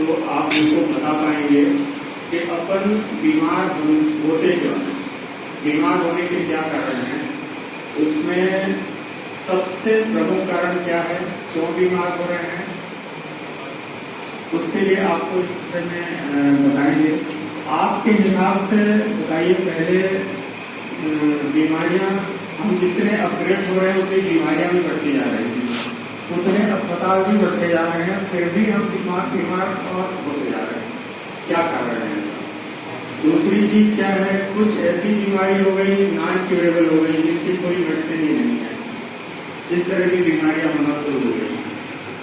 तो आप इनको बता पाएंगे कि अपन बीमार होते क्यों हैं, बीमार होने के क्या कारण हैं, उसमें सबसे प्रमुख कारण क्या है, क्यों बीमार हो रहे हैं, उसके लिए आपको इस विषय में बताएंगे। आपके हिसाब से बताइए पहले, बीमारियां हम जितने अपग्रेड हो रहे हैं उतनी बीमारियां भी बढ़ती जा रही हैं, उतने अस्पताल भी बढ़ते जा रहे हैं, फिर भी हम बीमार और होते जा रहे हैं। क्या कारण है इसका? दूसरी चीज क्या है, कुछ ऐसी बीमारी हो गई नॉन क्यूरेबल हो गई जिसकी कोई मेडिसिन ही नहीं है, इस तरह की बीमारियां होना शुरू हो गई।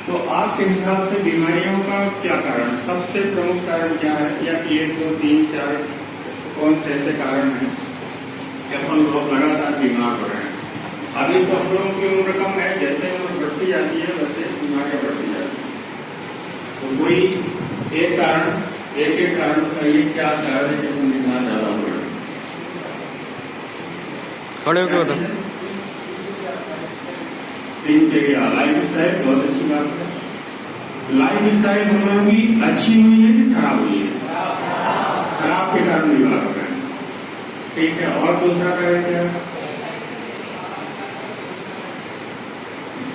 तो आपके हिसाब से बीमारियों का क्या कारण, सबसे प्रमुख कारण क्या है, या 1 2 3 4 कौन से ऐसे कारण हैं कि अपन लोग लगातार बीमार हो रहे हैं? अभी तो हम लोगों की उम्र कम है, जैसे उम्र बढ़ती जाती है वैसे बीमारियां बढ़ती जाती है। तो कोई एक कारण, एक कारण बताइए क्या कारण है कि हम बीमार ज्यादा हो रहे हैं? खड़े हो क्यों? दिनचर्या, लाइफ स्टाइल बहुत अच्छी बात है। लाइफ स्टाइल हम लोगों की अच्छी हुई है कि खराब हुई है? खराब के कारण बीमार हो रहे हैं। ठीक है, और दूसरा कारण क्या है?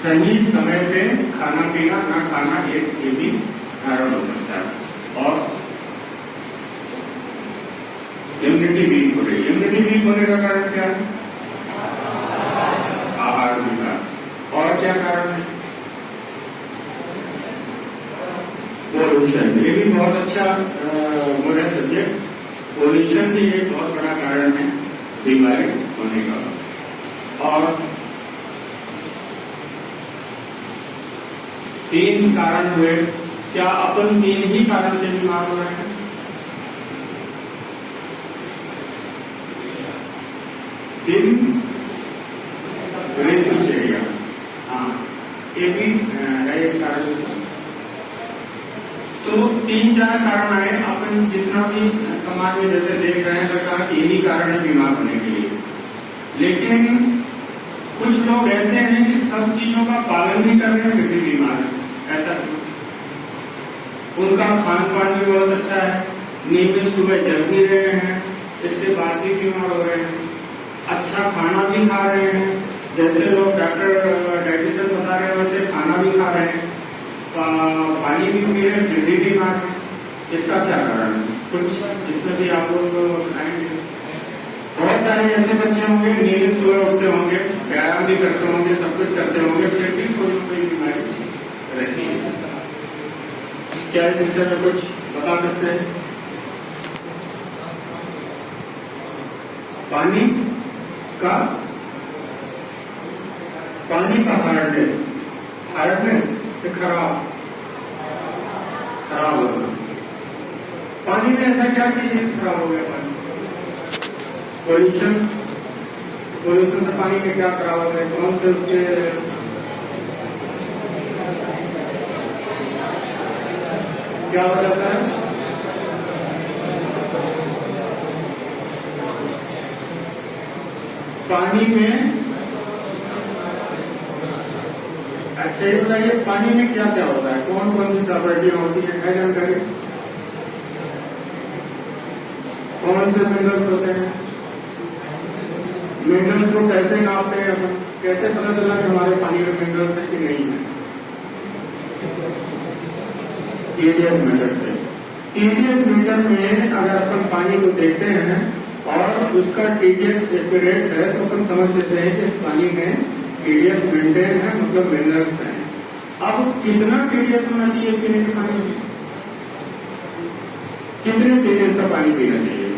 सही समय पे खाना पीना ना खाना, एक ये भी कारण हो सकता है। और इम्यूनिटी वीक हो रही है। इम्यूनिटी वीक होने का कारण क्या है? आहार विकार। और क्या कारण है? पोल्यूशन, ये भी बहुत अच्छा वो है सब्जेक्ट। पोल्यूशन भी एक बहुत बड़ा कारण है बीमारी होने का। और 3 कारण हुए, क्या अपन 3 ही कारण से बीमार हो रहे हैं? दिन ऋतुचर्या, हाँ ये भी है एक कारण। तो 3-4 कारण आए, अपन जितना भी समाज में जैसे देख रहे हैं तो कहा कि यही कारण है बीमार होने के लिए। लेकिन कुछ लोग ऐसे हैं कि सब चीजों का पालन भी कर रहे हैं फिर भी बीमार है, ऐसा क्यों? उनका खान पान भी बहुत अच्छा है, नींद सुबह जग भी रहे हैं, इससे बाद भी बीमार हो रहे हैं। अच्छा खाना भी खा रहे हैं, जैसे लोग डॉक्टर डाइटिशियन बता रहे हैं वैसे खाना भी खा रहे हैं, पानी भी पी रहे हैं, फिर भी बीमार है। इसका क्या कारण है? कुछ इसमें भी आप लोग बताएंगे। बहुत सारे ऐसे बच्चे होंगे, नींद सुबह उठते होंगे, व्यायाम भी करते होंगे, सब कुछ करते होंगे, फिर भी कोई कोई बीमारी रहती है। क्या इस विषय में कुछ बता सकते हैं? पानी का हार्डनेस से खराब होगा। पानी में ऐसा क्या चीज है खराब हो गया? पानी पोल्यूशन से पानी में क्या खराब हो गया? कौन से उसके क्या हो जाता है? पानी में, अच्छा ये बताइए पानी में क्या क्या होता है, कौन कौन सी प्रॉपर्टियां होती है, है जानकारी? कौन से मिनरल्स होते हैं? मिनरल्स को कैसे नापते हैं अपन? कैसे पता चला कि हमारे पानी में मिनरल्स है कि नहीं है? TDS मीटर से। TDS मीटर में अगर अपन पानी को देखते हैं और उसका TDS एक्यूरेट है तो अपन समझ लेते हैं कि इस पानी में TDS मेंटेन है, मतलब मिनरल्स हैं। अब कितना TDS होना चाहिए पीने के पानी में? कितने TDS का पानी पीना चाहिए?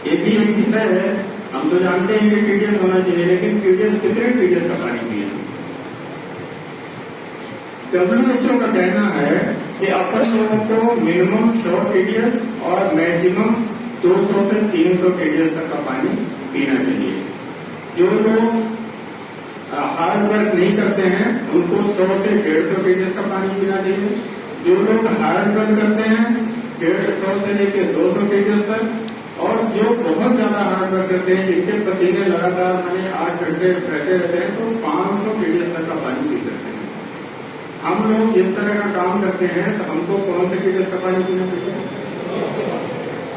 ये भी एक विषय है। हम तो जानते हैं कि TDS होना चाहिए, लेकिन कितने TDS का पानी पिए? WHO का कहना है कि अपन लोगों को मिनिमम 100 TDS और मैक्सिमम 200 से 300 TDS तक का पानी पीना चाहिए। जो लोग हार्ड वर्क नहीं करते हैं उनको 100 से 150 TDS का पानी पीना चाहिए। जो लोग हार्ड वर्क करते हैं 150 से लेकर 200 TDS तक, और जो बहुत ज्यादा हार्ड वर्क करते हैं जिनके पसीने लगातार 8 घंटे बहते रहते हैं तो 500 TDS तक का पानी पी सकते हैं। हम लोग इस तरह का काम करते हैं तो हमको कौन से टीडीएस का पानी पीना चाहिए?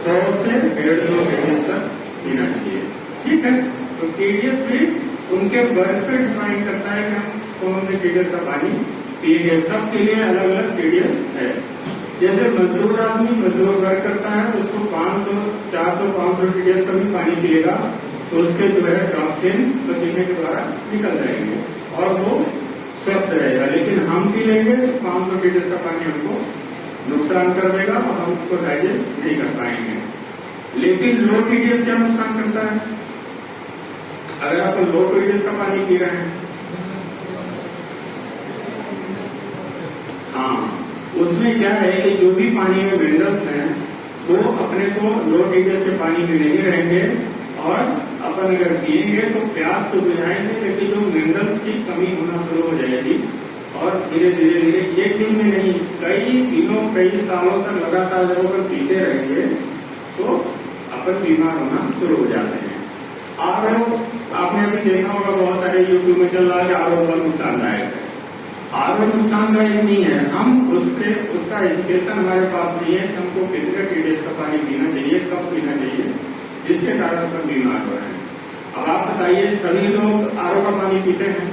100 से 150 टीडीएस तक पीना चाहिए। ठीक है, तो टीडीएस भी उनके वर्क पे डिफाइन करता है कि हम कौन से टीडीएस का पानी पिएंगे। सबके लिए अलग अलग टीडीएस है। जैसे मजदूर आदमी मजदूर वर्क करता है, उसको 500, 400, 500 टीडीएस का भी पानी पिएगा तो उसके जो है टॉक्सिन पसीने के द्वारा निकल जाएंगे और वो स्वस्थ रहेगा। लेकिन हम पी लेंगे तो 500 टीडीएस का पानी हमको नुकसान कर देगा और हम उसको डाइजेस्ट नहीं कर पाएंगे। लेकिन लो टीडीएस क्या नुकसान करता है? अगर आप लो टीडीएस का पानी पी रहे हैं, हाँ, उसमें क्या है कि जो भी पानी में मिनरल्स हैं वो अपने को लो टीडीएस के पानी में नहीं रहेंगे और अपन अगर पिएंगे तो प्यास तो बुझाएंगे, लेकिन जो मिनरल्स की कमी होना शुरू हो जाएगी और धीरे धीरे धीरे एक दिन में नहीं, कई दिनों कई सालों तक लगातार जब अगर पीते रहेंगे तो अपन बीमार होना शुरू हो जाते हैं। आरओ आपने अभी देखा होगा, बहुत सारे यूट्यूब में चल रहा है आरओ बहुत नुकसानदायक है। आरओ नुकसानदायक नहीं है, हम उसका एजुकेशन हमारे पास नहीं है कि हमको कितने टीडीएस का पानी पीना चाहिए, कब पीना चाहिए, जिसके कारण अपन बीमार हो रहे हैं। अब आप बताइए, सभी लोग आरओ का पानी पीते हैं,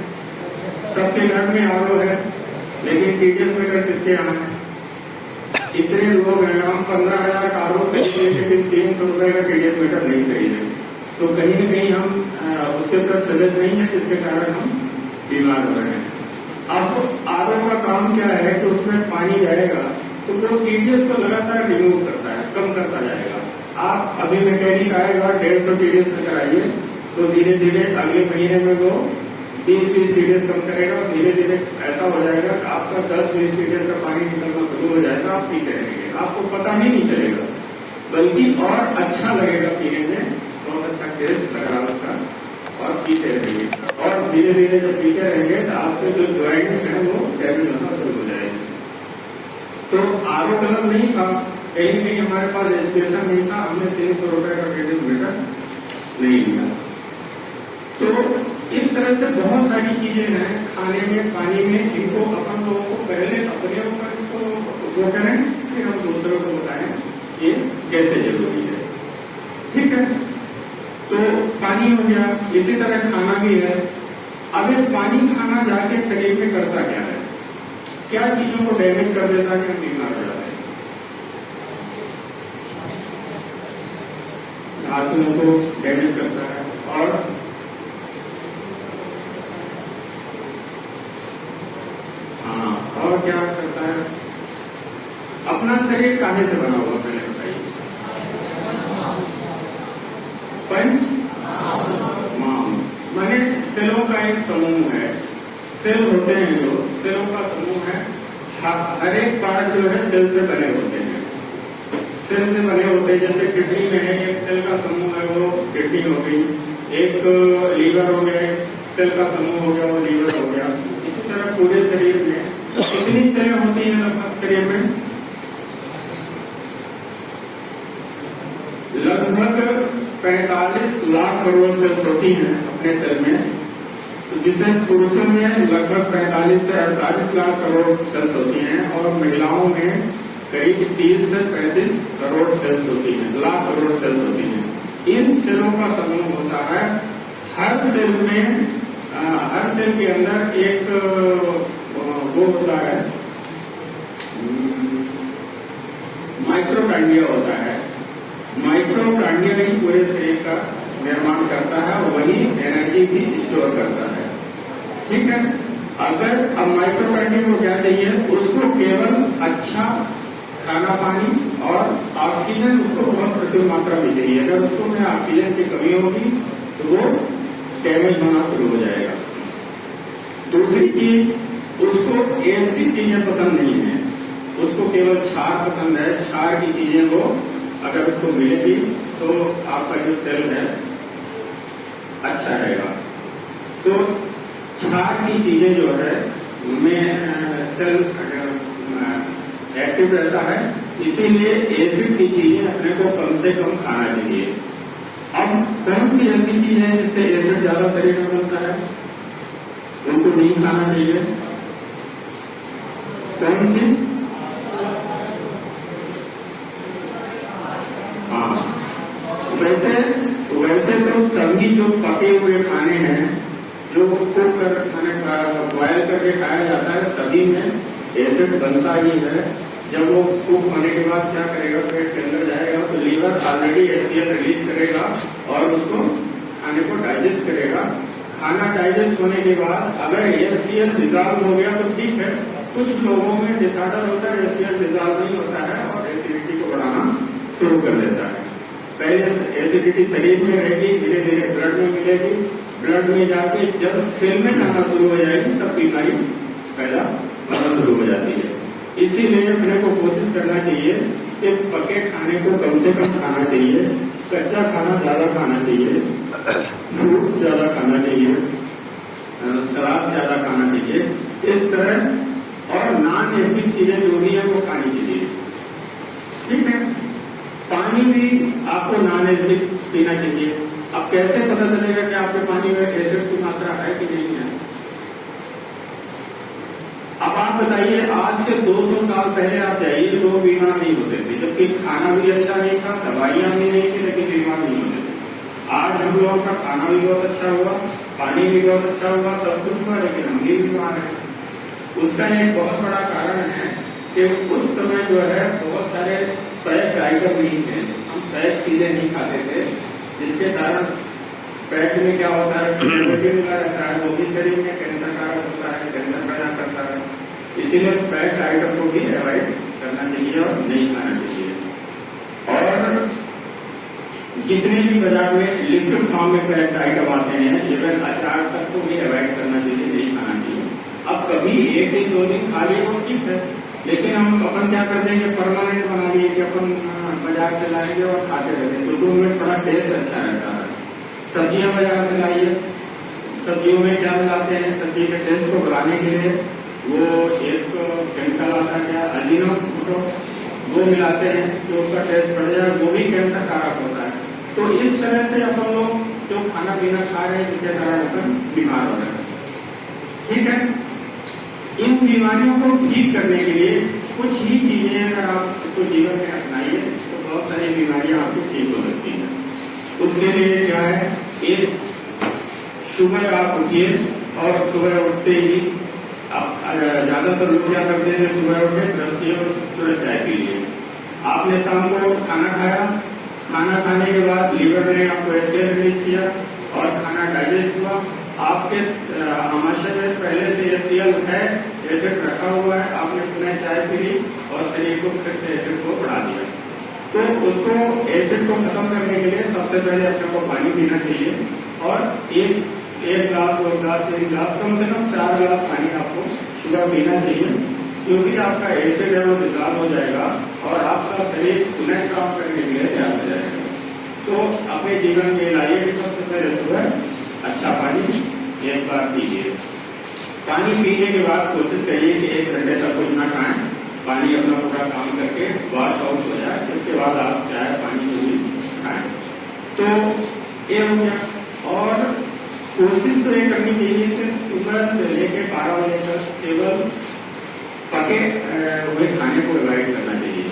सबके घर में आरओ है, लेकिन टीडीएस मीटर किसके यहाँ है? इतने लोग हैं, हम 15,000 का आरओ खरीदे लेकिन 300 रुपए का टीडीएस मीटर नहीं खरीदे, तो कहीं न कहीं हम उसके प्रति सजग नहीं है, जिसके कारण हम बीमार हो रहे हैं। अब आरओ का काम क्या है कि उसमें पानी जाएगा तो वो टीडीएस को लगातार रिमूव करता है, कम करता जाएगा। आप अभी मैकेनिक आएगा 150 टीडीएस लेकर आइए तो धीरे धीरे अगले महीने में वो 20-20 टीडीएस कम करेगा और धीरे धीरे ऐसा हो जाएगा कि आपका 10-20 टीडीएस का पानी निकलना शुरू हो जाएगा। आप पीते रहेंगे, आपको पता ही नहीं चलेगा, बल्कि और अच्छा लगेगा पीने में, बहुत अच्छा टेस्ट लगेगा उसका, और पीते रहेंगे और धीरे धीरे जब पीते रहेंगे तो आपके जो ज्वाइंट है वो डैमेज होना शुरू हो जाएगी। तो आरओ गलत नहीं था, कहीं कहीं हमारे पास एजुकेशन नहीं था, हमने 300 रुपए का टीडीएस मीटर नहीं लिया। तो इस तरह से बहुत सारी चीजें हैं खाने में, पानी में, इनको अपन लोगों को पहले अपने ऊपर इसको वो करें, फिर हम दूसरों को बताएं ये कैसे जरूरी है। ठीक है, तो पानी हो गया, इसी तरह खाना भी है। अब ये पानी खाना जाके शरीर में करता क्या है, क्या चीजों को डैमेज कर देता है कि हम बीमार हो जाते हैं? आंतों को डैमेज करता है और और क्या करता है? अपना शरीर काहे से बना हुआ पहले बताइए? पंच माम, माने सेलों का एक समूह है। सेल होते हैं जो सेलों का समूह है, हर एक पार्ट जो है सेल से बने होते हैं, सेल से बने होते हैं। जैसे किडनी में है, एक सेल का समूह है वो किडनी हो गई, एक लीवर हो गया, सेल का समूह हो गया वो लीवर हो गया। इसी तरह पूरे शरीर में कितनी सेलें होती हैं लगभग शरीर में? लगभग 45 लाख करोड़ सेल्स होती हैं अपने शरीर में, तो जिसे पुरुषों में लगभग 45 से 48 लाख करोड़ सेल्स होती हैं और महिलाओं में करीब 30 से 35 करोड़ सेल्स होती हैं, लाख करोड़ सेल्स होती हैं। इन सेलों का समूह होता है। हर सेल में हर सेल के अंदर एक वो होता है, माइक्रोकांडिया होता है। माइक्रोकांडिया ही पूरे शरीर का निर्माण करता है और वही एनर्जी भी स्टोर करता है। ठीक है, अगर अब माइक्रोकांडिया को क्या चाहिए? उसको केवल अच्छा खाना पानी और ऑक्सीजन उसको बहुत प्रचुर मात्रा में चाहिए। अगर उसको में ऑक्सीजन की कमी होगी तो वो डैमेज होना शुरू हो जाएगा। दूसरी चीज, उसको ऐसी चीजें पसंद नहीं है, उसको केवल क्षार पसंद है। क्षार की चीजें वो अगर उसको मिलेगी तो आपका जो सेल है अच्छा रहेगा। तो क्षार की चीजें जो है उनमें सेल एक्टिव रहता है, इसीलिए एसिड की चीजें अपने को कम से कम खाना चाहिए। अब कौन सी ऐसी चीज है जिससे एसिड ज्यादा शरीर में बनता है, उनको नहीं खाना चाहिए? कौन सी? हाँ, वैसे तो सभी जो पके हुए खाने हैं, जो कुक कर खाने बॉयल करके खाया जाता है, सभी में एसिड बनता ही है। जब वो कुक होने के बाद क्या करेगा, पेट के अंदर जाएगा तो लीवर ऑलरेडी HCl रिलीज करेगा और उसको खाने को डाइजेस्ट करेगा। खाना डाइजेस्ट होने के बाद अगर HCl डिजॉल्व हो गया तो ठीक है, कुछ लोगों में डिसऑर्डर होता है, HCl डिजॉल्व नहीं होता है और एसिडिटी को बढ़ाना शुरू कर देता है। पहले एसिडिटी शरीर में रहेगी, धीरे धीरे ब्लड में मिलेगी, ब्लड में जाके जब सेल में जाना शुरू हो जाएगी तब बीमारी पैदा होना शुरू हो जाती है। इसीलिए अपने को कोशिश करना चाहिए कि पके खाने को कम से कम खाना चाहिए, कच्चा खाना ज्यादा खाना चाहिए, फ्रूट्स ज्यादा खाना चाहिए, सलाद ज्यादा खाना चाहिए, इस तरह। और नॉन एसिड चीजें जो भी है वो खानी चाहिए, ठीक है। पानी भी आपको नॉन एसिड पीना चाहिए। अब कैसे पता चलेगा कि आपके पानी में एसिड की मात्रा है कि नहीं है? अब आप बताइए, आज से 200 साल पहले आप जाइए, लोग बीमार नहीं होते थे, जबकि खाना भी अच्छा नहीं था, दवाइयां भी नहीं थी, लेकिन बीमार नहीं होते थे। आज हम लोगों का खाना भी बहुत अच्छा हुआ, पानी भी बहुत अच्छा हुआ, सब कुछ हुआ, लेकिन हम भी बीमार हैं। उसका एक बहुत बड़ा कारण है कि उस समय जो है बहुत सारे पैक आइटम नहीं थे, हम पैक चीजें नहीं खाते थे, जिसके कारण पैक में क्या होता है, मिला रहता है, वो भी शरीर में कैंसर कारक होता है, कैंसर पैदा करता है। इसीलिए पैक आइटम को भी अवॉइड करना चाहिए और नहीं खाना चाहिए। और जितने भी बाजार में लिक्विड फॉर्म में पैक आइटम आते हैं, इवन अचार तक को भी अवॉइड करना चाहिए, नहीं खाना चाहिए। अब कभी एक दिन 2 दिन खा लिए तो ठीक है, लेकिन हम अपन क्या करते हैं कि परमानेंट बना लिए कि अपन बाजार से लाएंगे और खाते रहते हैं, तो उनमें थोड़ा टेस्ट अच्छा रहता है। सब्जियां बाजार से लाइए, सब्जियों में क्या मिलाते हैं, सब्जी के टेस्ट को बढ़ाने के लिए वो एक केमिकल आता है, क्या अजीनोमोटो, वो मिलाते हैं तो उसका टेस्ट बढ़ जाए, वो भी कैंसर कारक होता है। तो इस तरह से अपन लोग जो खाना पीना खा रहे हैं, जिसके कारण अपन बीमार हो रहे हैं, ठीक है। इन बीमारियों को ठीक करने के लिए कुछ ही चीजें अगर आप तो जीवन में अपनाइए तो बहुत सारी बीमारियां आपकी ठीक हो सकती हैं। उसके लिए क्या है, एक सुबह आप उठिए और सुबह उठते ही आप ज्यादातर लोग क्या करते हैं, सुबह उठे ब्रश किए और थोड़ा चाय पी लिए। आपने शाम को खाना खाया, खाना खाने के बाद लीवर ने आपको एसिड रिलीज किया और खाना डाइजेस्ट हुआ, आपके आमाशय में पहले से HCl है, एसिड रखा हुआ है, आपने पुनः चाय पी ली और शरीर को फिर से एसिड को बढ़ा दिया। तो उसको एसिड को खत्म करने के लिए सबसे पहले अपने को पानी पीना चाहिए और एक गिलास 2 गिलास 3 गिलास कम से कम 4 गिलास पानी आपको सुबह पीना चाहिए, क्योंकि आपका एसिड है वो डिजॉल्व हो जाएगा और आपका शरीर पुनः काम करने के लिए तैयार हो जाएगा। तो अपने जीवन में लाइए कि सबसे पहले सुबह अच्छा पानी एक बार पीजिए। पानी पीने के बाद कोशिश करिए कि 1 घंटे तक कुछ ना खाएं, पानी अपना पूरा काम करके वॉश आउट हो जाए, उसके बाद आप चाय पानी भी खाएं। तो ये हो गया। और कोशिश तो ये करनी चाहिए कि सुबह से लेकर 12 बजे तक केवल पके हुए खाने को अवॉइड करना चाहिए।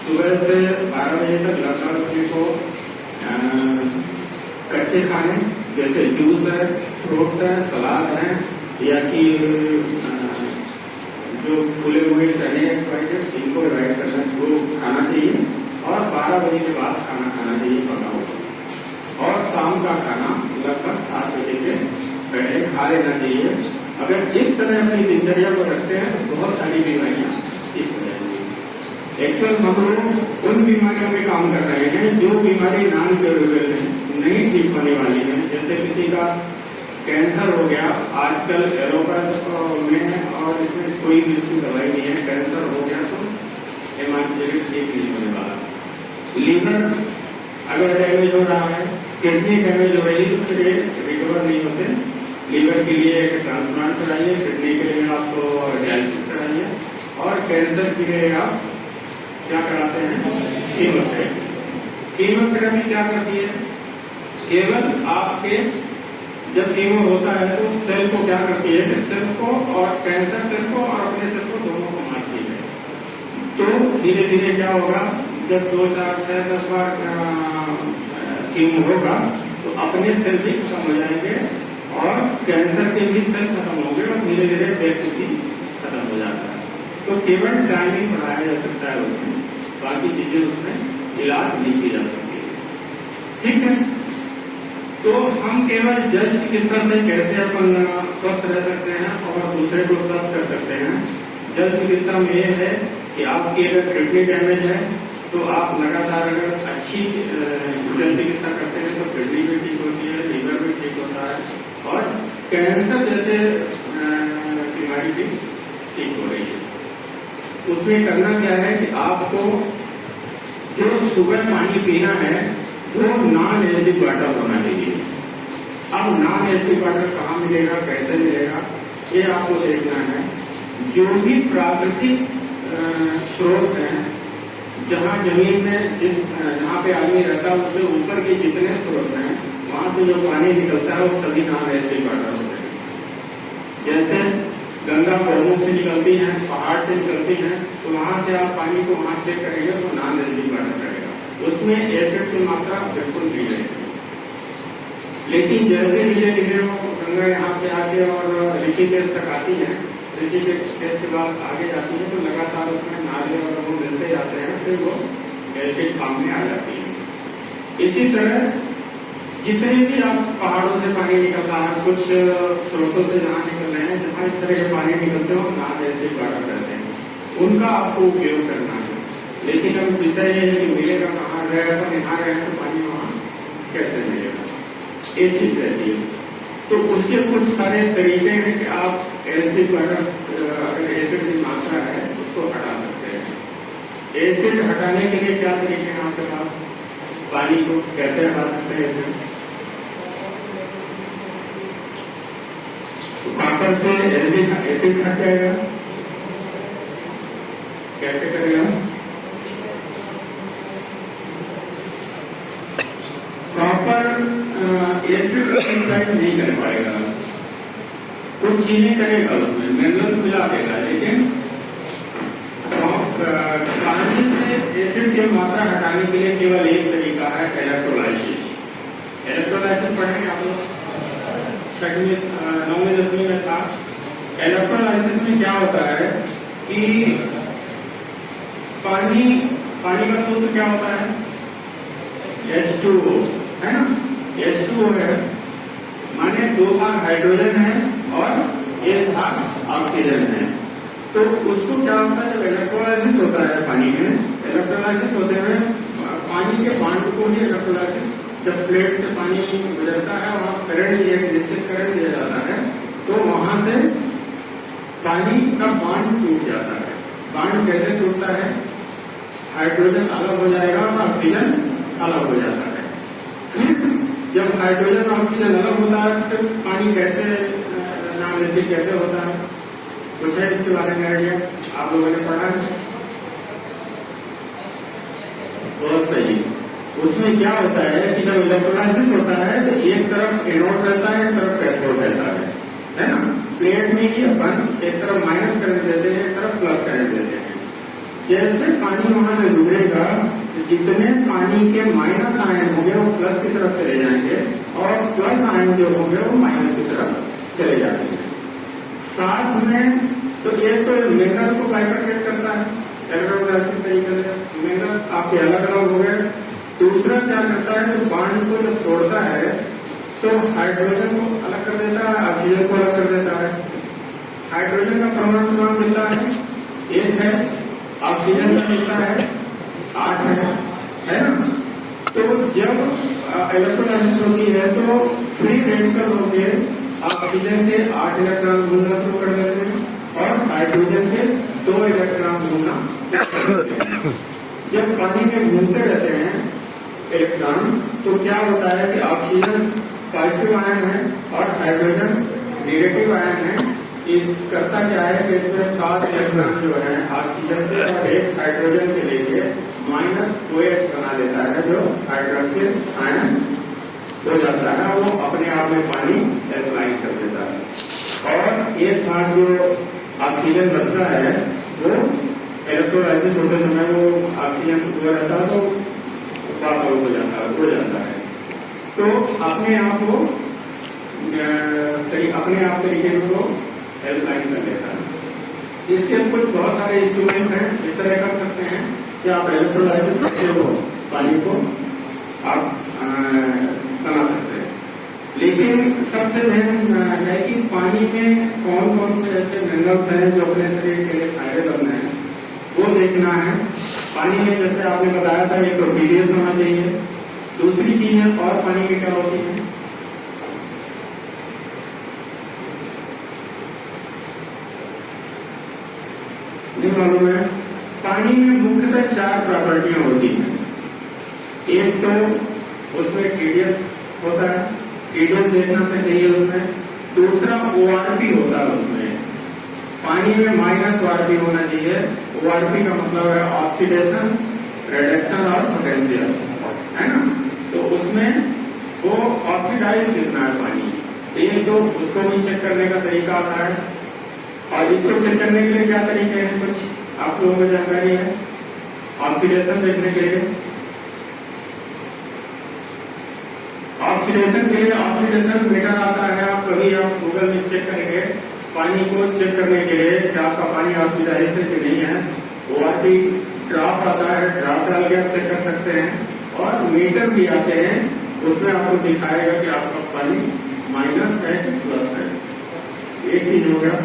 सुबह से 12 बजे तक लगभग अपने को कच्चे खाने जैसे जूस है, फ्रूट्स है, सलाद है, या कि जो फूले हुए चने इनको अवॉइड करना वो खाना चाहिए और 12 बजे के बाद खाना खाना चाहिए पका हुआ। और शाम का खाना लगभग 7 बजे के पहले खा लेना चाहिए। अगर इस तरह अपनी दिनचर्या को रखते हैं तो बहुत सारी बीमारियां इस तरह से एक्चुअल हम लोग उन बीमारियों में काम कर रहे हैं जो बीमारी नॉन क्योरेबल है, नहीं ठीक होने वाली है। जैसे किसी का कैंसर हो गया, आजकल एलोपैथ में और इसमें कोई भी उसकी दवाई नहीं है, कैंसर हो गया तो हेमांचलिक ठीक नहीं होने वाला। लीवर अगर डैमेज हो रहा है, किडनी डैमेज हो रही है तो फिर रिकवर नहीं होते। लीवर के लिए एक ट्रांसप्लांट कराइए, किडनी के लिए आपको डायलिसिस कराइए और कैंसर के लिए आप क्या कराते हैं, कीमोथेरेपी। कीमोथेरेपी क्या करती है, केवल आपके जब कीमो होता है तो सेल को क्या करती है कि सेल को और कैंसर सेल को और अपने सेल को दोनों को मार तो धीरे धीरे क्या होगा, जब 2, 4, 6, 10 बार कीमो होगा तो अपने सेल भी खत्म हो जाएंगे और कैंसर के भी सेल खत्म होंगे और धीरे धीरे व्यक्ति भी खत्म हो जाता है। तो केवल टाइमिंग बढ़ाया जा सकता है उसमें, बाकी चीजें उसमें इलाज नहीं की जा सकती। ठीक है, तो हम केवल जल चिकित्सा से कैसे अपन स्वस्थ रह सकते हैं और दूसरे को स्वस्थ कर सकते हैं। जल चिकित्सा में यह है कि आपकी अगर किडनी डैमेज है तो आप लगातार अगर अच्छी जल चिकित्सा करते हैं तो किडनी भी ठीक होती है, लीवर भी ठीक होता है और कैंसर जैसे बीमारी भी ठीक हो रही है। उसमें करना क्या है कि आपको जो सुगर पानी पीना है वो नॉन एसिडिक वाटर होना चाहिए। अब नॉन एसिडिक वाटर कहाँ मिलेगा, कैसे मिलेगा, ये आपको देखना है। जो भी प्राकृतिक स्रोत हैं, जहाँ जमीन में जहाँ पे आदमी रहता है उससे ऊपर के जितने स्रोत हैं वहां से जो पानी निकलता है वो सभी नॉन एसिडिक वाटर होते हैं। जैसे गंगा प्रमुख से निकलती है, पहाड़ से निकलती है, तो वहां से आप पानी को वहां से करेंगे तो नॉन एसिडिक वाटर करेगा, उसमें एसिड की मात्रा बिल्कुल नहीं रहेगी। लेकिन जैसे धीरे धीरे वो गंगा यहाँ से आके और ऋषिकेश तक आती है, ऋषिकेश के बाद आगे जाती है तो लगातार उसमें नाले और वो मिलते जाते हैं, फिर वो एसिड फॉर्म में आ जाती है। इसी तरह जितने भी आप पहाड़ों से पानी निकल रहा है, कुछ स्रोतों से जहाँ निकल रहे हैं, जहाँ इस तरह के पानी निकलते हो नॉन एसिडिक वाटर कहते हैं, उनका आपको उपयोग करना है। लेकिन अब विषय ये है कि मिलेगा कहाँ, रहे पर यहाँ रहे तो पानी वहाँ कैसे मिलेगा, ये चीज रहती है। तो उसके कुछ सारे तरीके हैं कि आप एसिड वाटर, अगर एसिड की मात्रा है उसको हटा सकते हैं। एसिड हटाने के लिए क्या तरीके हैं आपके पास, पानी को कैसे हटा सकते हैं? कॉपर से एसिड हट जाएगा, कैसे करेगा? कॉपर एसिड नहीं कर पाएगा, कुछ चीजें करेगा, उसमें मिनरल मिला देगा, लेकिन पानी से एसिड की मात्रा हटाने के लिए केवल एक तरीका है, इलेक्ट्रोलाइसिस। इलेक्ट्रोलाइसिस पढ़ेंगे आप लोग, 9वीं 10वीं में था। इलेक्ट्रोलाइसिस में क्या होता है कि पानी का सूत्र क्या होता है, H2O है ना, H2O है, माने 2 भाग हाइड्रोजन है और 1 भाग ऑक्सीजन है। तो उसको क्या होता है, जब इलेक्ट्रोलाइसिस होता है पानी में, इलेक्ट्रोलाइसिस होते हुए पानी के बांड को ही इलेक्ट्रोलाइसिस, जब प्लेट से पानी गुजरता है वहां करंट, एक निश्चित करंट दिया जाता है, तो वहां से पानी का बांड टूट जाता है। बांड कैसे टूटता है, हाइड्रोजन अलग हो जाएगा और ऑक्सीजन अलग हो जाता है। जब हाइड्रोजन और ऑक्सीजन अलग होता है तो पानी कैसे नॉन एसिडिक कैसे होता है, कुछ है इसके बारे में आइडिया आप लोगों ने पढ़ा है? बहुत सही। उसमें क्या होता है कि जब इलेक्ट्रोलाइसिस होता है तो एक तरफ एनोड रहता है, एक तरफ कैथोड रहता है ना। प्लेट में ही अपन एक तरफ माइनस करंट देते हैं, एक तरफ प्लस करंट देते हैं। जैसे पानी वहां से गुजरेगा जितने पानी के माइनस आयन होंगे वो प्लस की तरफ चले जाएंगे और प्लस आयन जो होंगे वो माइनस की तरफ चले जाएंगे। साथ में तो ये तो मिनरल को बाइफरकेट करता है इलेक्ट्रोलाइसिस तरीके से, मिनरल आपके अलग अलग हो गए। दूसरा क्या करता है, तो बांड को जब तोड़ता है तो हाइड्रोजन को अलग कर देता है, ऑक्सीजन को अलग कर देता है। हाइड्रोजन का परमाणु क्रमांक मिलता है 1 है, ऑक्सीजन का मिलता है 8 है ना। तो जब इलेक्ट्रोलाइसिस होती है तो फ्री रेडिकल होके ऑक्सीजन के 8 इलेक्ट्रॉन घूमना शुरू कर देते हैं और हाइड्रोजन के 2 इलेक्ट्रॉन घूमना। जब पानी में घूमते रहते हैं इलेक्ट्रॉन तो क्या होता है कि ऑक्सीजन पॉजिटिव आयन है और हाइड्रोजन नेगेटिव आयन है। इस करता क्या है कि इसमें 7 इलेक्ट्रॉन जो है ऑक्सीजन के और 1 हाइड्रोजन के लेके -2h बना देता है, जो हाइड्रोक्सिल आयन हो जाता है, वो अपने आप में पानी एल्कलाइन कर देता है। और एक साथ जो ऑक्सीजन बनता है वो इलेक्ट्रोलाइसिस होते समय वो ऑक्सीजन हुआ रहता है तो पास आउट हो जाता है, उड़ जाता है। तो अपने आप को तरीके को हेल्पलाइन कर लेता है। इसके कुछ बहुत सारे इंस्ट्रूमेंट हैं, इस तरह कर सकते हैं कि आप इलेक्ट्रोलाइसिस करते हो पानी को आप बना सकते हैं। लेकिन सबसे अहम है कि पानी में कौन कौन से ऐसे मिनरल्स हैं जो अपने शरीर के लिए फायदेमंद हैं, वो देखना है। पानी में जैसे आपने बताया था एक तो पीडीएस होना चाहिए। दूसरी चीज है और पानी में क्या होती है, नहीं मालूम है। पानी में मुख्यतः 4 प्रॉपर्टियां होती हैं। एक तो उसमें टीडीएस होता है, टीडीएस देखना चाहिए उसमें। दूसरा ओआरपी होता है उसमें, पानी में माइनस ओआरपी होना चाहिए। ओआरपी का मतलब है ऑक्सीडेशन, रिडक्शन और पोटेंशियल, है ना। तो उसमें वो ऑक्सीडाइज कितना है पानी, एक तो उसको भी चेक करने का तरीका आता है। और इसको चेक करने के लिए क्या तरीके हैं, कुछ आप लोगों को जानकारी है। ऑक्सीडेशन देखने के लिए, ऑक्सीडेशन के लिए ऑक्सीडेशन मीटर आता है। आप कभी आप गूगल में चेक करेंगे पानी को चेक करने के लिए कि आपका पानी ऑक्सीडाइज है कि नहीं है। ओआरपी ड्रॉप आता है, ड्रॉप डाल के आप चेक कर सकते हैं। और मीटर भी आते हैं, उसमें आपको दिखाएगा कि आपका पानी माइनस है कि प्लस है। एक चीज हो गया।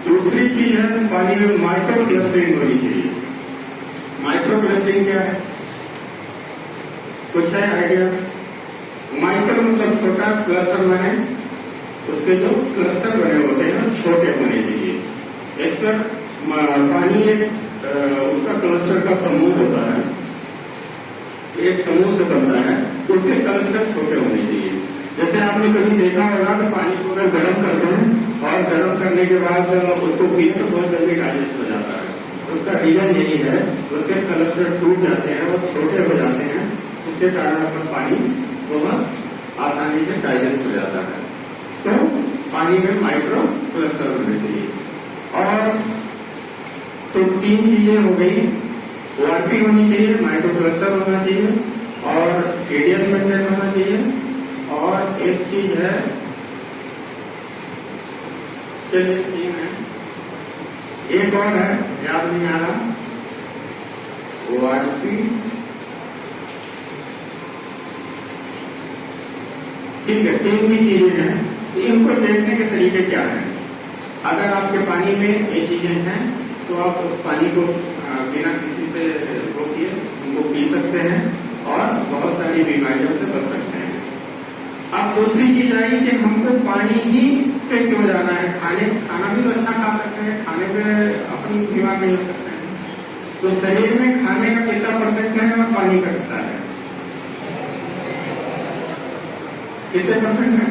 दूसरी चीज है पानी में माइक्रो क्लस्टरिंग होनी चाहिए। माइक्रो क्लस्टरिंग क्या है, कुछ है आइडिया? माइक्रो मतलब छोटा, क्लस्टर बने, उसके जो क्लस्टर बने होते हैं छोटे होने चाहिए। इस पर पानी एक उसका क्लस्टर का समूह होता है, एक समूह से बनता है, उसके क्लस्टर छोटे होने चाहिए। जैसे आपने कभी देखा होगा कि पानी को अगर गर्म करते हैं और गर्म करने के बाद उसको पीने तो बहुत जल्दी डाइजेस्ट हो जाता है। उसका रीजन यही है, उसके क्लस्टर टूट जाते हैं और छोटे हो जाते हैं, उसके कारण अपना पानी बहुत आसानी से डाइजेस्ट हो जाता है। तो पानी में माइक्रो क्लस्टर होने चाहिए। और तो 3 चीजें हो गई, ओआरपी होनी चाहिए, माइक्रो क्लस्टर होना चाहिए और टीडीएस मेंटेन होना चाहिए। और एक चीज है, चलिए 3 है, एक और है याद नहीं आ रहा, ओआरपी, ठीक है। 3 भी चीजें हैं। इनको देखने के तरीके क्या हैं? अगर आपके पानी में ये चीजें हैं तो आप उस पानी को बिना किसी से वो किए उनको पी सकते हैं और बहुत सारी बीमारियों से बच सकते हैं। अब दूसरी चीज आई कि हमको पानी ही पे क्यों जाना है, खाना भी तो अच्छा खा सकते हैं, खाने पे अपन बीमार नहीं हो सकते हैं। तो शरीर में खाने का कितना % है और पानी का कितना है, कितने % है?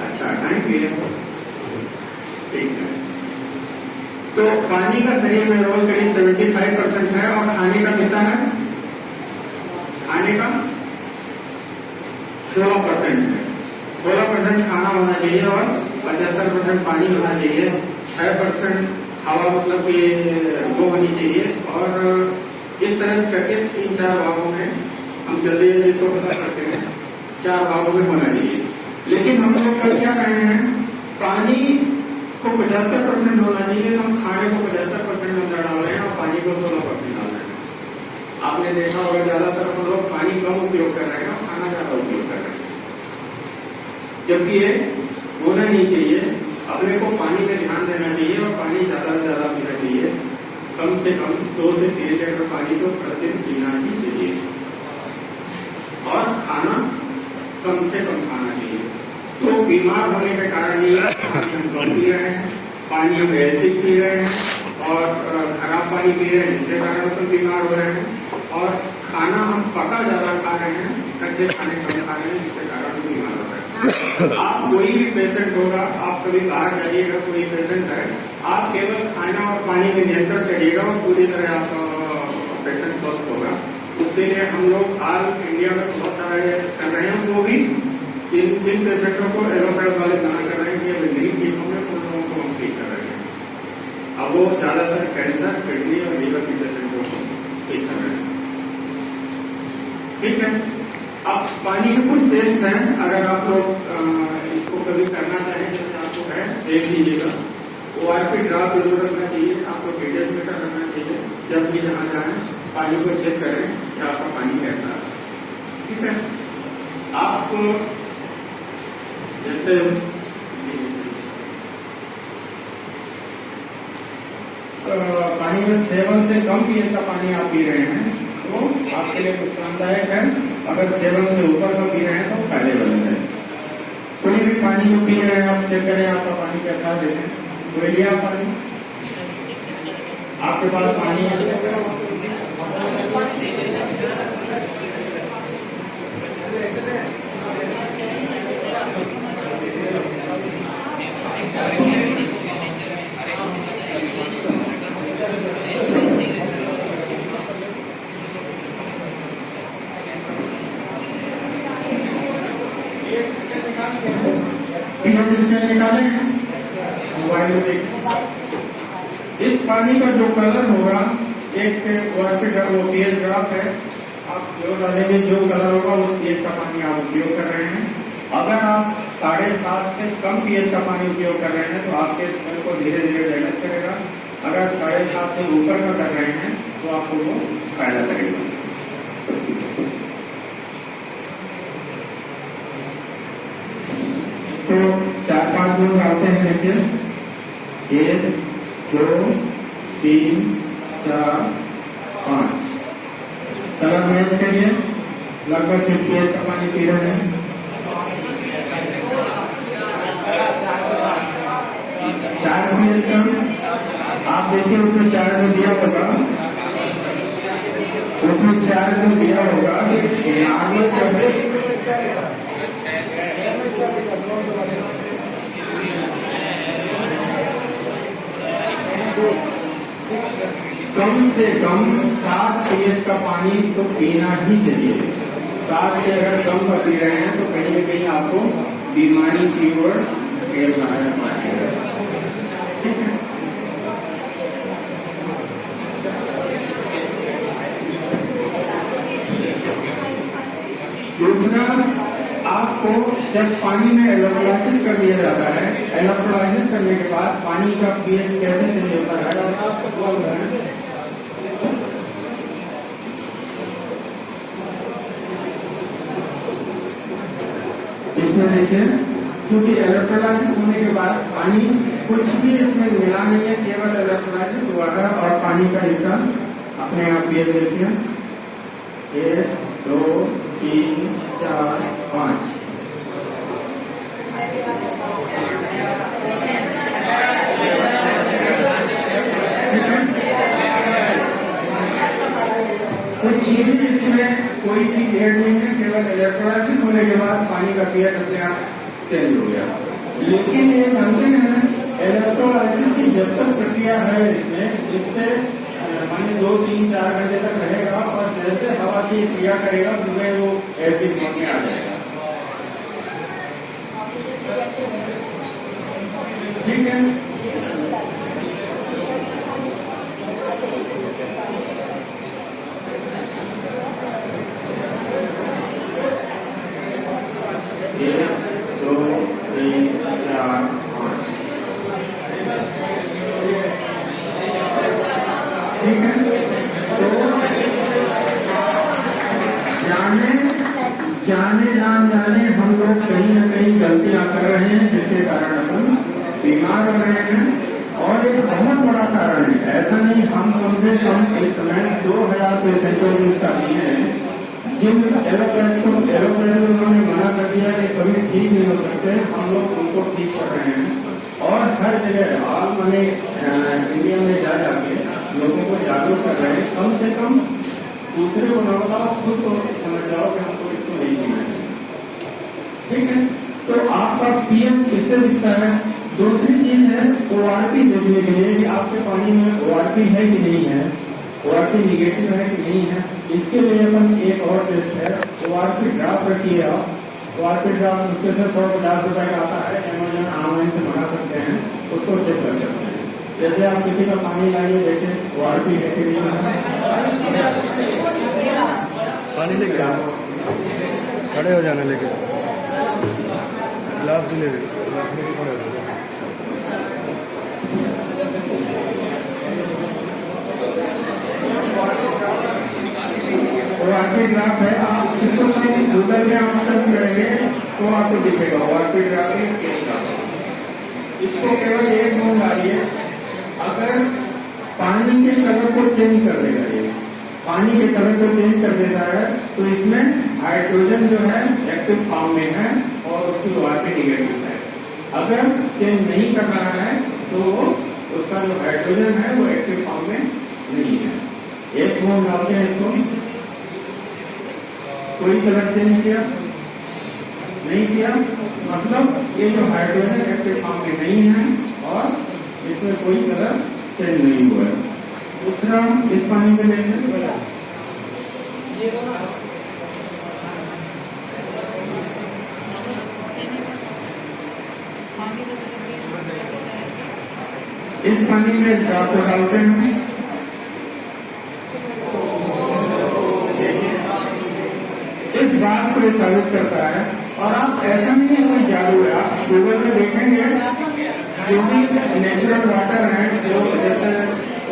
अच्छा, 9 ठीक है। तो पानी का शरीर में रोज करीब 75% है और खाने का कितना है? खाने का 16% है। 16% खाना होना चाहिए और 75% पानी होना चाहिए। 6% हवा मतलब कि वो होनी चाहिए। और इस तरह करके 3-4 भागों में हम जल्दी इसको पता करते हैं, 4 भागों में होना चाहिए। लेकिन हम लोग कर क्या रहे हैं, पानी को 75% होना चाहिए, तो हम खाने को 75% अंदर डाल रहे हैं और पानी को 16% डाल रहे हैं। आपने देखा होगा ज्यादातर हम लोग पानी कम उपयोग कर रहे हैं और खाना ज्यादा उपयोग कर रहे हैं, जबकि ये होना नहीं चाहिए। अपने को पानी में ध्यान देना चाहिए और पानी ज्यादा से ज्यादा पीना चाहिए। कम से कम 2 से 3 लीटर पानी तो प्रतिदिन पीना ही चाहिए और खाना कम से कम खाना चाहिए। तो बीमार होने के कारण ही पानी हम कम पी रहे हैं, पानी हम एसिड पी रहे हैं और खराब पानी पी रहे हैं, जिसके कारण हम बीमार हो रहे हैं। और खाना हम पका ज्यादा खा रहे हैं, कच्चे खाने कम खा रहे हैं, जिसके कारण हम बीमार हो रहे हैं। आप कोई भी पेशेंट होगा, आप कभी बाहर जाइएगा, कोई पेशेंट है, आप केवल खाना और पानी में नियंत्रण करिएगा और पूरी तरह आपका पेशेंट स्वस्थ होगा। उसके लिए हम लोग आज इंडिया में बहुत सारे कर रहे हैं, वो भी जिन पेशेंटों को एलोपैथ वाले मना कर रहे हैं कि नहीं ठीक होंगे, तो लोगों को हम ठीक कर रहे हैं। अब वो ज्यादातर कैंसर, किडनी और लीवर की पेशेंट को ठीक कर रहे हैं। ठीक है, अब पानी के कुछ टेस्ट हैं, अगर आप लोग इसको कभी करना चाहें, जैसे आपको है देख लीजिएगा। ORP ड्रॉप जरूर रखना चाहिए, आपको हीटर मीटर रखना चाहिए, जब भी जहाँ जाए पानी को चेक करें कि आपका पानी कैसा है। ठीक है, आप जैसे पानी में 7 से कम pH का पानी आप पी रहे हैं तो आपके लिए नुकसानदायक है, अगर 7 से ऊपर का पी रहे हैं तो फायदेमंद है। कोई भी पानी जो पी रहे हैं आप चेक करें आपका पानी कैसा है। कोई लिया पानी, आपके पास पानी है, निकाले मोबाइल में देख। इस पानी का जो कलर होगा, एक pH ग्राफ है, आप जो डालेंगे जो कलर होगा उस pH का पानी आप उपयोग कर रहे हैं। अगर आप 7.5 से कम pH का पानी उपयोग कर रहे हैं तो आपके सेल को धीरे धीरे डैमेज करेगा। अगर 7.5 से ऊपर का कर रहे हैं तो आपको वो फायदा करेगा। तो 4-5 लोग आते हैं, देखिए 1 2 3 4 5 कलर मैच करिए, लगभग 6 pH का पानी पी रहे हैं। 4 pH का आप देखिए, उसमें 4 में दिया होगा, उसमें 4 में दिया होगा कम से कम 7 pH का पानी तो पीना ही चाहिए। 7 से अगर कम का पी रहे हैं तो कहीं न कहीं आपको बीमारी की ओर फेर रहा है। दूसरा, आपको जब पानी में इलेक्ट्रोलाइसिस कर दिया जाता है, इलेक्ट्रोलाइसिस करने के बाद पानी का pH कैसे चेंज होता है और आपको इसमें देखिए, क्योंकि इलेक्ट्रोलाइसिस होने के बाद पानी कुछ भी इसमें मिला नहीं है, केवल इलेक्ट्रोलाइसिस हुआ है और पानी का इसका अपने आप pH देखिए 1 2 3 4 5। कुछ चीजें इसमें कोई चीज ऐड नहीं है, केवल इलेक्ट्रोलाइसिस होने के बाद पानी का pH अपने आप चेंज हो गया। लेकिन ये मानते हैं इलेक्ट्रोलाइसिस की जब तक प्रक्रिया है इसमें, इससे पानी 2 3 4 घंटे तक रहेगा और जैसे हवा की क्रिया करेगा तुम्हें वो एसिड मोड में आ जाएगा। ठीक है, जाने ना जाने हम लोग कहीं न कहीं गलतियां कर रहे हैं, जिसके कारण हम बीमार हो रहे हैं। और एक बहुत बड़ा कारण है, ऐसा नहीं, हम कम से कम इस समय 2000 पेशेंटों को इसका दिए हैं, जिन एलोपैथ उन्होंने मना कर दिया कि कभी ठीक नहीं हो सकते, हम लोग उनको ठीक कर रहे हैं। और हर जगह हाल मैंने इंडिया में जा जाके लोगों को जागरूक कर रहे हैं। कम से कम दूसरे को न बताओ, खुद को समझ जाओ कि हमको इसको नहीं देना है। ठीक है, तो आपका पीएम किससे दिखता है। दूसरी चीज है ORP देखने के लिए कि आपके पानी में ORP है कि नहीं है, ORP निगेटिव है कि नहीं है। इसके लिए अपन एक और टेस्ट है, ORP ड्राफ्ट रखिए आप। ORP ड्राफ्ट उसके से 150 रुपए का आता है, अमेजन ऑनलाइन से मंगा सकते हैं, उसको चेक कर सकते हैं। जैसे आप किसी का पानी लाइए, जैसे ORP पानी लेके आओ, खड़े हो जाना, लेके गिलास भी ले लो, गिलास में भी खड़े हो जाओ। ORP ग्राफ है, आप इसको गूगल में आप सर्च करेंगे तो आपको दिखेगा ORP ग्राफ। इसको केवल एक नोट डालिए, अगर पानी के कलर को चेंज कर देगा, ये पानी के कलर को चेंज कर देता है तो इसमें हाइड्रोजन जो है एक्टिव फॉर्म में है और उसकी ORP निगेटिव है। अगर चेंज नहीं कर रहा है तो उसका जो हाइड्रोजन है वो एक्टिव फॉर्म में नहीं है। एक नोट डालते हैं इसको, कोई कलर चेंज किया नहीं किया, मतलब ये जो हाइड्रोजन एक्टिव फॉर्म में नहीं है और इसमें कोई कलर चेंज नहीं हुआ है। दूसरा इस पानी में लेंगे, इस पानी में ड्रॉप डालते हैं, इस बात को साबित करता है। और आप ऐसा नहीं है कोई जादू है, आप गूगल में देखेंगे जो भी नेचुरल वाटर है जो जैसे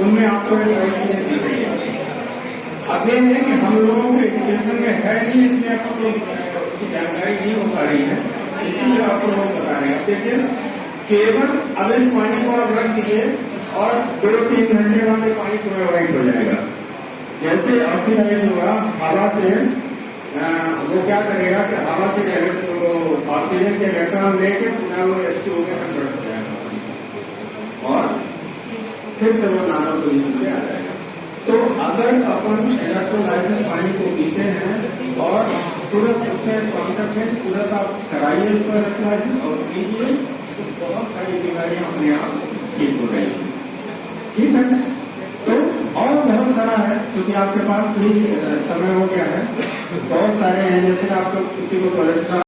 उनमें आपको अब ये है कि हम लोगों के एजुकेशन में है नहीं, इसलिए आपको उसकी जानकारी नहीं हो पा रही है, इसलिए आपको लोग बता रहे हैं। देखिए केवल अब इस पानी को आप रख दीजिए और 2-3 घंटे बाद पानी पूरा वाइट हो जाएगा। जैसे ऑक्सीडाइज होगा हवा से, वो क्या करेगा कि हवा से ऑक्सीजन के इलेक्ट्रॉन लेके पूरा वो H2O में कन्वर्ट हो जाएगा और फिर से वो नानो पोजिशन पे आ जाएगा। तो अगर अपन इलेक्ट्रोलाइसिस पानी को पीते हैं और तुरंत उसमें कॉन्टेक्ट में तुरंत आप कराइए उसको इलेक्ट्रोलाइसिस और पीजिए तो बहुत सारी बीमारियां अपने आप ठीक हो गई। ठीक है, तो और बहुत सारा है क्योंकि आपके पास भी समय हो गया है, बहुत सारे हैं। जैसे आप लोग किसी को कोलेस्ट्रॉल